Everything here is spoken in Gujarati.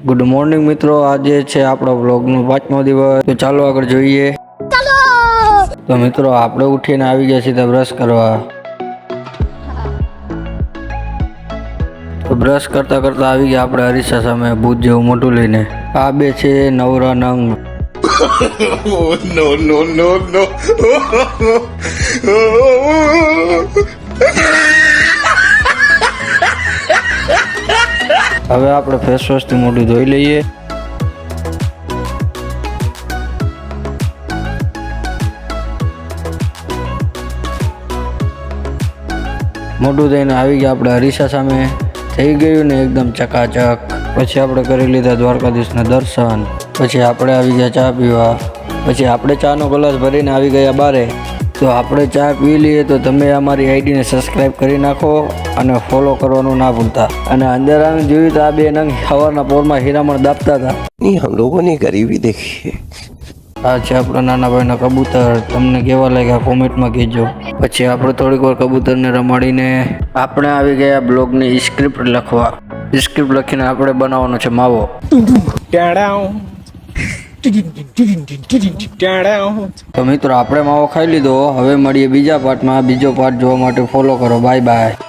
ગુડ મોર્નિંગ મિત્રો, આજે છે આપણો વ્લોગનો 5મો દિવસ. તો ચાલો આગળ જોઈએ. તો મિત્રો આપણે ઉઠીને આવી ગયા સીધા બ્રશ કરવા. તો બ્રશ કરતા કરતા આવી ગયા આપણે અરીસા સામે ભૂત જેવું મોટું લઈને. આ બે છે નવરા નંગ. no, no, no, no. હવે આપણે ફેસ વોશથી મોઢું ધોઈ લઈએ. મોઢું ધોઈને આવી ગયા આપણે અરીસા સામે. થઈ ગયું ને એકદમ ચકાચક. પછી આપણે કરી લીધા દ્વારકાધીશના દર્શન. પછી આપણે આવી ગયા ચા પીવા. પછી આપણે ચાનો ગ્લાસ ભરીને આવી ગયા બારે. તો આપણે ચા પી લઈએ. તો તમે અમારી આઈડીને સબસ્ક્રાઈબ કરી નાખો અને ફોલો કરવાનું ના ભૂલતા. અને અંદર આવીને જોયું તો આ બે નંગ સવારના પોરમાં હીરામણ દાબતા હતા. हम लोगों ने गरीबी देखी है. આ છે આપણા નાના ભાઈના કબૂતર. તમને કેવા લાગ્યા કોમેન્ટમાં કહેજો. પછી આપણે થોડીક વાર કબૂતરને રમાડીને આપણે આવી ગયા બ્લોગની સ્ક્રિપ્ટ લખવા. સ્ક્રિપ્ટ લખીને આપણે બનાવવાનો છે માવો. તો મિત્રો આપણે માવો ખાઈ લીધો. હવે મળીએ બીજા પાર્ટમાં. બીજો પાર્ટ જોવા માટે ફોલો કરો. Bye bye.